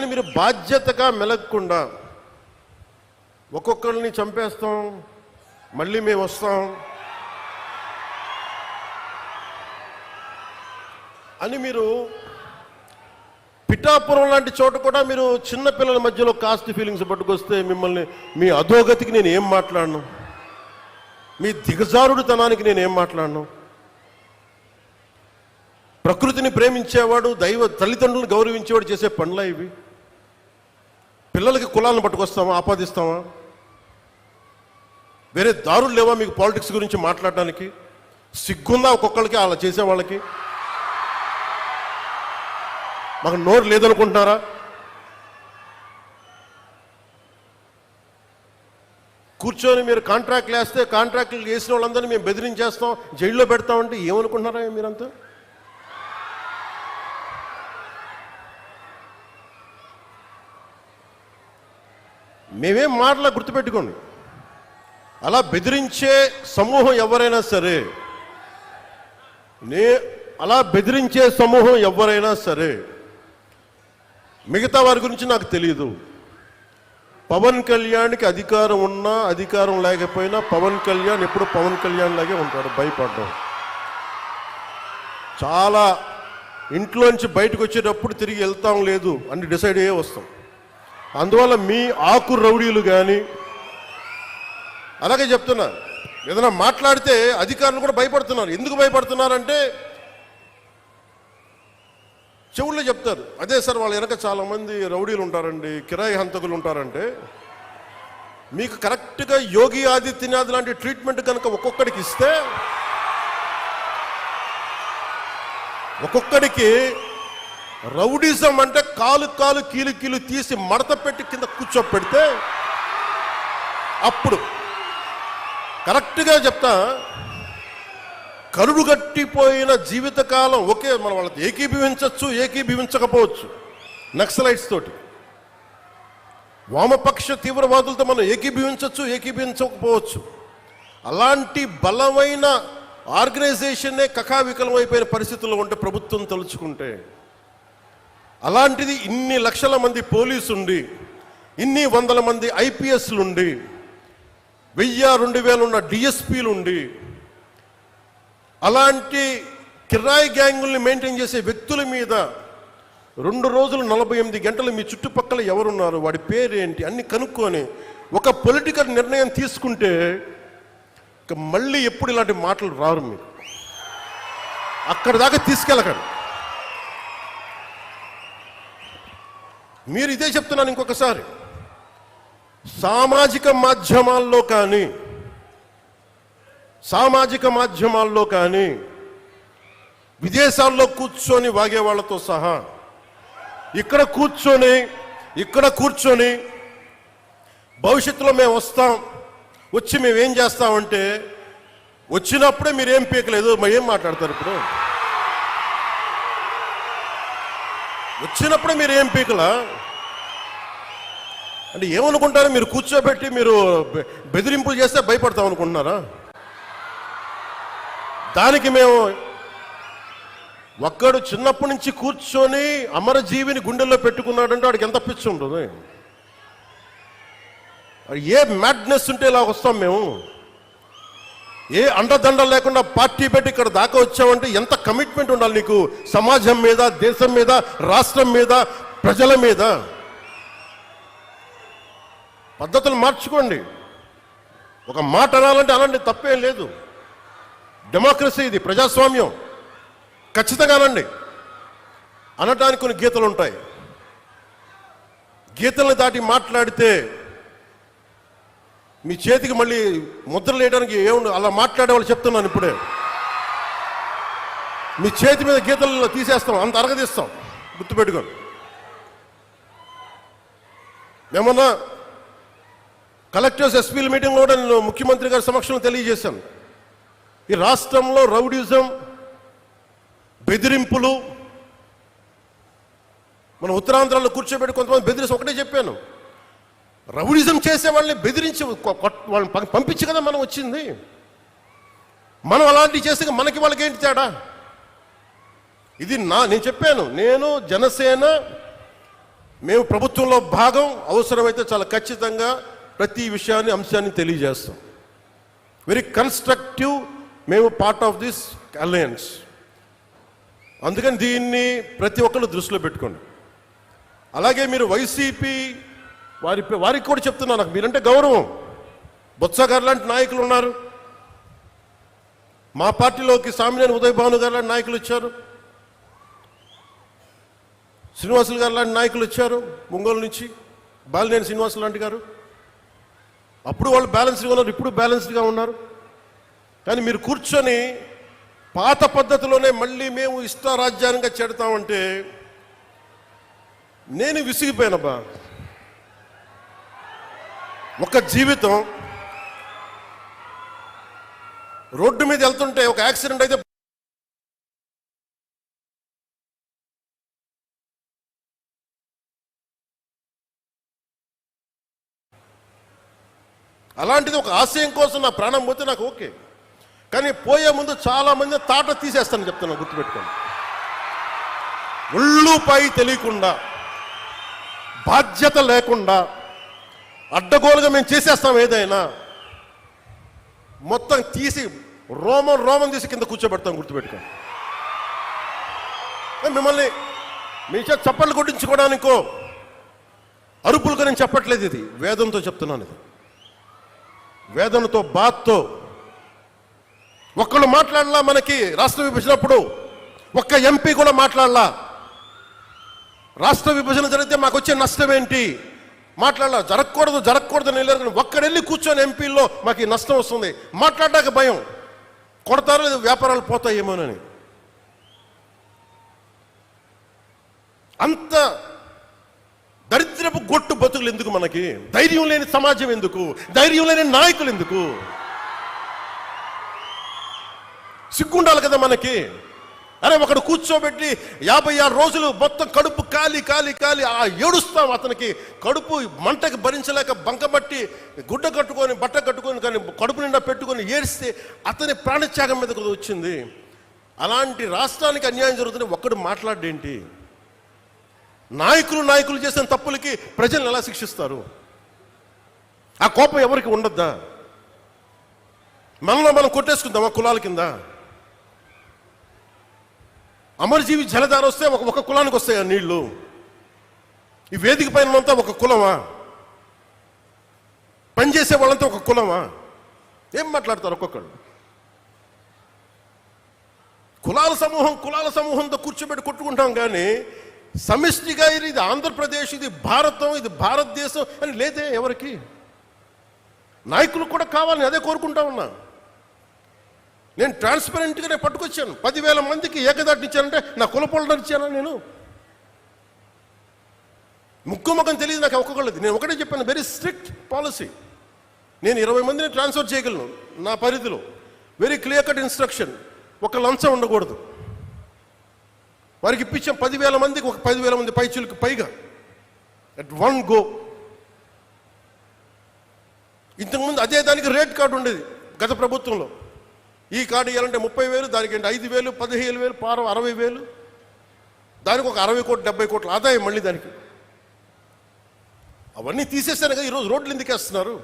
మీరు బాధ్యతగా మెలగకుండా ఒక్కొక్కరిని చంపేస్తాం, మళ్ళీ మేము వస్తాం అని మీరు పిఠాపురం లాంటి చోట కూడా మీరు చిన్నపిల్లల మధ్యలో కాస్ట్ ఫీలింగ్స్ పట్టుకొస్తే మిమ్మల్ని మీ అధోగతికి నేను ఏం మాట్లాడను, మీ దిగజారుడుతనానికి నేను ఏం మాట్లాడను. ప్రకృతిని ప్రేమించేవాడు, తల్లిదండ్రులను గౌరవించేవాడు చేసే పనులా ఇవి? పిల్లలకి కులాలను పట్టుకొస్తామా, ఆపాదిస్తామా? వేరే దారులు లేవా మీకు పాలిటిక్స్ గురించి మాట్లాడడానికి? సిగ్గుందా ఒక్కొక్కరికి అలా చేసే వాళ్ళకి? మాకు నోరు లేదనుకుంటున్నారా? కూర్చొని మీరు కాంట్రాక్ట్లు వేస్తే కాంట్రాక్ట్లు వేసిన వాళ్ళందరినీ మేము బెదిరించేస్తాం, జైల్లో పెడతామంటే ఏమనుకుంటున్నారా మీరంతా? మేమేం మాటలా గుర్తుపెట్టుకోండి. అలా బెదిరించే సమూహం ఎవరైనా సరే, మిగతా వారి గురించి నాకు తెలియదు. పవన్ కళ్యాణ్కి అధికారం ఉన్నా అధికారం లేకపోయినా పవన్ కళ్యాణ్ ఎప్పుడు పవన్ కళ్యాణ్ లాగే ఉంటాడు, భయపడ్డాం. చాలా ఇంట్లోంచి బయటకు వచ్చేటప్పుడు తిరిగి వెళ్తాం లేదు అని డిసైడ్ అయ్యే వస్తాం. అందువల్ల మీ ఆకు రౌడీలు కానీ, అలాగే చెప్తున్నా, ఏదైనా మాట్లాడితే అధికారులు కూడా భయపడుతున్నారు. ఎందుకు భయపడుతున్నారంటే చెవుల్లో చెప్తారు, అదే సార్ వాళ్ళ వెనక చాలామంది రౌడీలు ఉంటారండి, కిరాయి హంతకులు ఉంటారంటే. మీకు కరెక్ట్గా యోగి ఆదిత్యనాథ్ లాంటి ట్రీట్మెంట్ కనుక ఒక్కొక్కడికి ఇస్తే, ఒక్కొక్కడికి రౌడిజం అంటే కాలు కీలు తీసి మడత పెట్టి కింద కూర్చోపెడితే, అప్పుడు కరెక్ట్గా చెప్తా, కరుడు గట్టిపోయిన జీవితకాలం ఒకే మన వాళ్ళతో ఏకీభవించవచ్చు, ఏకీభవించకపోవచ్చు. నక్సలైట్స్ తోటి, వామపక్ష తీవ్రవాదులతో మనం ఏకీభవించవచ్చు, ఏకీభవించకపోవచ్చు. అలాంటి బలమైన ఆర్గనైజేషన్నే కకావికలమైపోయిన పరిస్థితుల్లో ఉంటే ప్రభుత్వం తలుచుకుంటే, అలాంటిది ఇన్ని లక్షల మంది పోలీసు ఉండి, ఇన్ని వందల మంది ఐపీఎస్లు ఉండి, 1000-2000 ఉన్న డిఎస్పీలు ఉండి, అలాంటి కిరాయి గ్యాంగుల్ని మెయింటైన్ చేసే వ్యక్తుల మీద 2 రోజులు 48 గంటలు మీ చుట్టుపక్కల ఎవరున్నారు, వాడి పేరేంటి అన్ని కనుక్కొని ఒక పొలిటికల్ నిర్ణయం తీసుకుంటే ఇక మళ్ళీ ఎప్పుడు ఇలాంటి మాటలు రారు. మీకు అక్కడి దాకా తీసుకెళ్ళకండి. మీరు ఇదే చెప్తున్నాను ఇంకొకసారి, సామాజిక మాధ్యమాల్లో కానీ విదేశాల్లో కూర్చొని వాగే వాళ్ళతో సహా ఇక్కడ కూర్చొని భవిష్యత్తులో మేము వస్తాం, వచ్చి మేమేం చేస్తామంటే, వచ్చినప్పుడే మీరేం పీకలేదు, ఏం మాట్లాడతారు? ఇప్పుడు వచ్చినప్పుడే మీరు ఏం పీకలా అంటే ఏమనుకుంటారు? మీరు కూర్చోబెట్టి మీరు బెదిరింపులు చేస్తే భయపడతాం అనుకుంటున్నారా? దానికి మేము ఒక్కడు చిన్నప్పటి నుంచి కూర్చొని అమరజీవిని గుండెల్లో పెట్టుకున్నాడంటే వాడికి ఎంత పిచ్చి ఉంటుంది? ఏ మ్యాడ్నెస్ ఉంటే ఇలా వస్తాం మేము? ఏ అండదండలు లేకుండా పార్టీ పెట్టి ఇక్కడ దాకా వచ్చామంటే ఎంత కమిట్మెంట్ ఉండాలి నీకు, సమాజం మీద, దేశం మీద, రాష్ట్రం మీద, ప్రజల మీద. పద్ధతులు మార్చుకోండి. ఒక మాట అనాలంటే అలాంటి తప్పేం లేదు. డెమోక్రసీ ఇది, ప్రజాస్వామ్యం. ఖచ్చితంగా అనండి. అనటానికి కొన్ని గీతలు ఉంటాయి. గీతలను దాటి మాట్లాడితే మీ చేతికి మళ్ళీ ముద్రలు వేయడానికి ఏముంది? అలా మాట్లాడే వాళ్ళు చెప్తున్నాను ఇప్పుడే, మీ చేతి మీద గీతలు తీసేస్తాం, అంత అరగదీస్తాం, గుర్తుపెట్టుకోండి. మేమన్నా కలెక్టర్స్ ఎస్పీల మీటింగ్లో కూడా నేను ముఖ్యమంత్రి గారి సమక్షంలో తెలియజేశాను, ఈ రాష్ట్రంలో రౌడిజం, బెదిరింపులు, మన ఉత్తరాంధ్రలో కూర్చోబెట్టి కొంతమంది బెదిరించి ఒకటే చెప్పాను, రౌడిజం చేసే వాళ్ళని బెదిరించి వాళ్ళని పంపించి కదా మనం వచ్చింది. మనం అలాంటివి చేస్తే మనకి వాళ్ళకి ఏంటి తేడా? ఇది నేను చెప్పాను, నేను జనసేన మేము ప్రభుత్వంలో భాగం, అవసరమైతే చాలా ఖచ్చితంగా ప్రతి విషయాన్ని అంశాన్ని తెలియజేస్తాం. వెరీ కన్స్ట్రక్టివ్, మేము పార్ట్ ఆఫ్ దిస్ అలయన్స్. అందుకని దీన్ని ప్రతి ఒక్కరు దృష్టిలో పెట్టుకోండి. అలాగే మీరు వైసీపీ వారికి కూడా చెప్తున్నా, నాకు మీరంటే గౌరవం. బొత్స గారు లాంటి నాయకులు ఉన్నారు, మా పార్టీలోకి సామినేని ఉదయ్ భాను గారు లాంటి నాయకులు వచ్చారు, శ్రీనివాసులు గారు లాంటి నాయకులు వచ్చారు ఒంగోలు నుంచి, బాలినేని శ్రీనివాసులు లాంటి గారు. అప్పుడు వాళ్ళు బ్యాలెన్స్డ్గా ఉన్నారు, ఇప్పుడు బ్యాలెన్స్డ్గా ఉన్నారు. కానీ మీరు కూర్చొని పాత పద్ధతిలోనే మళ్ళీ మేము ఇష్టారాజ్యానంగా చెడతామంటే నేను విసిగిపోయానబ్బా. ఒక జీవితం రోడ్డు మీద వెళ్తుంటే ఒక యాక్సిడెంట్ అయితే అలాంటిది ఒక ఆశయం కోసం నా ప్రాణం పోతే నాకు ఓకే. కానీ పోయే ముందు చాలా మంది తాట తీసేస్తాను చెప్తాను, గుర్తుపెట్టుకోండి. ఒళ్ళుపై తెలియకుండా, బాధ్యత లేకుండా, అడ్డగోలుగా మేము చేసేస్తాం ఏదైనా, మొత్తం తీసి రోమం తీసి కింద కూర్చోబెడతాం, గుర్తుపెట్టుకోండి. మిమ్మల్ని మీ చేత చప్పట్లు కొట్టించుకోవడానికో అరుపులుగా నేను చెప్పట్లేదు, ఇది వేదంతో చెప్తున్నాను. ఇది వేదనతో, బాధతో. ఒక్కళ్ళు మాట్లాడలా, మనకి రాష్ట్ర విభజనప్పుడు ఒక్క ఎంపీ కూడా మాట్లాడలా. రాష్ట్ర విభజన జరిగితే మాకు వచ్చే నష్టం ఏంటి మాట్లాడలా. జరగకూడదు వెళ్ళారు. ఒక్కడెళ్ళి కూర్చొని ఎంపీల్లో మాకు ఈ నష్టం వస్తుంది మాట్లాడడానికి భయం, కొడతారో లేదు వ్యాపారాలు పోతాయేమోనని. అంత దరిద్రపు గొట్టు బతుకులు ఎందుకు మనకి? ధైర్యం లేని సమాజం ఎందుకు? ధైర్యం లేని నాయకులు ఎందుకు? సిగ్గుండాలి కదా మనకి. అరే ఒకడు కూర్చోబెట్టి 56 రోజులు మొత్తం కడుపు కాలి ఏడుస్తాం. అతనికి కడుపు మంటకి భరించలేక బంకబట్టి గుడ్డ కట్టుకొని బట్ట కట్టుకొని కానీ కడుపు నిండా పెట్టుకొని ఏడిస్తే అతని ప్రాణత్యాగం మీద వచ్చింది. అలాంటి రాష్ట్రానికి అన్యాయం జరుగుతుంది, ఒక్కడు మాట్లాడేంటి? నాయకులు చేసిన తప్పులకి ప్రజలను ఎలా శిక్షిస్తారు? ఆ కోపం ఎవరికి ఉండద్దా? మనలో మనం కొట్టేసుకుందామా కులాల కింద? అమరజీవి జలధార వస్తే ఒక కులానికి వస్తాయి ఆ నీళ్లు. ఈ వేదిక పైన అంతా ఒక కులమా? పనిచేసే వాళ్ళంతా ఒక కులమా? ఏం మాట్లాడతారు ఒక్కొక్కడు? కులాల సమూహంతో కూర్చోబెట్టి కొట్టుకుంటాం, కానీ సమిష్టిగా ఇది ఆంధ్రప్రదేశ్, ఇది భారతం, ఇది భారతదేశం అని లేదే ఎవరికి. నాయకులు కూడా కావాలని అదే కోరుకుంటా ఉన్నా. నేను ట్రాన్స్పరెంట్గా పట్టుకొచ్చాను. 10,000 మందికి ఏకదాటిని ఇచ్చానంటే నా కులపోళ్ళని ఇచ్చానా? నేను ముక్కుముఖం తెలియదు నాకు ఒక్కొక్కళ్ళది. నేను ఒకటే చెప్పాను, వెరీ స్ట్రిక్ట్ పాలసీ. నేను 20 మందిని ట్రాన్స్ఫర్ చేయగలను నా పరిధిలో. Very clear cut instruction. ఒక లంచం ఉండకూడదు. వారికి ఇప్పించాం 10,000 మందికి, ఒక 10,000 మంది పైచులకు పైగా అట్ వన్ గో. ఇంతకుముందు అదే దానికి రేట్ కార్డు ఉండేది గత ప్రభుత్వంలో. ఈ కార్డు ఇవ్వాలంటే 30,000, దానికి 5,000, 15,000, 60,000, దానికి ఒక 60 కోట్లు 70 కోట్ల ఆదాయం మళ్ళీ దానికి. అవన్నీ తీసేస్తాను కదా. ఈరోజు రోడ్లు ఎందుకు వేస్తున్నారు?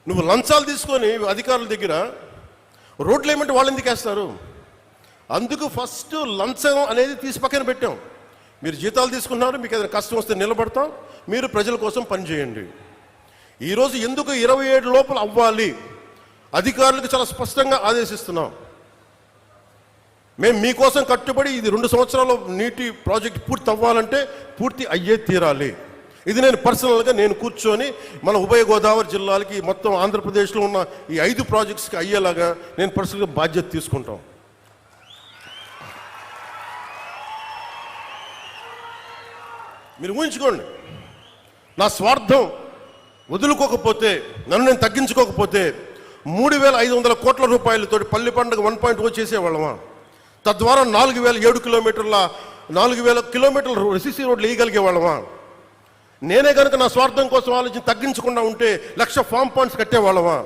నువ్వు లంచాలు తీసుకొని అధికారుల దగ్గర రోడ్లు ఏమంటే వాళ్ళు ఎందుకు వేస్తారు? అందుకు ఫస్ట్ లంచం అనేది తీసి పక్కన పెట్టాం. మీరు జీతాలు తీసుకున్నారు, మీకు ఏదైనా కష్టం వస్తే నిలబడతాం, మీరు ప్రజల కోసం పనిచేయండి. ఈరోజు ఎందుకు 27 లోపల అవ్వాలి అధికారులకు చాలా స్పష్టంగా ఆదేశిస్తున్నాం. మేము మీకోసం కట్టుబడి ఇది 2 సంవత్సరాల్లో నీటి ప్రాజెక్ట్ పూర్తి అవ్వాలంటే పూర్తి అయ్యే తీరాలి. ఇది నేను పర్సనల్గా నేను కూర్చొని మన ఉభయ గోదావరి జిల్లాలకి మొత్తం ఆంధ్రప్రదేశ్లో ఉన్న ఈ 5 ప్రాజెక్ట్స్కి అయ్యేలాగా నేను పర్సనల్గా బాధ్యత తీసుకుంటాం. మీరు ఊహించుకోండి, నా స్వార్థం వదులుకోకపోతే, నన్ను నేను తగ్గించుకోకపోతే 3,500 కోట్ల రూపాయలతో పల్లి పండుగ 1.0 చేసేవాళ్ళమా? తద్వారా 4,007 కిలోమీటర్ల 4,000 కిలోమీటర్ల సిసి రోడ్లు వేయగలిగే వాళ్ళమా? నేనే కనుక నా స్వార్థం కోసం ఆలోచించి తగ్గించకుండా ఉంటే 1,00,000 ఫామ్ పాయింట్స్ కట్టేవాళ్ళమా?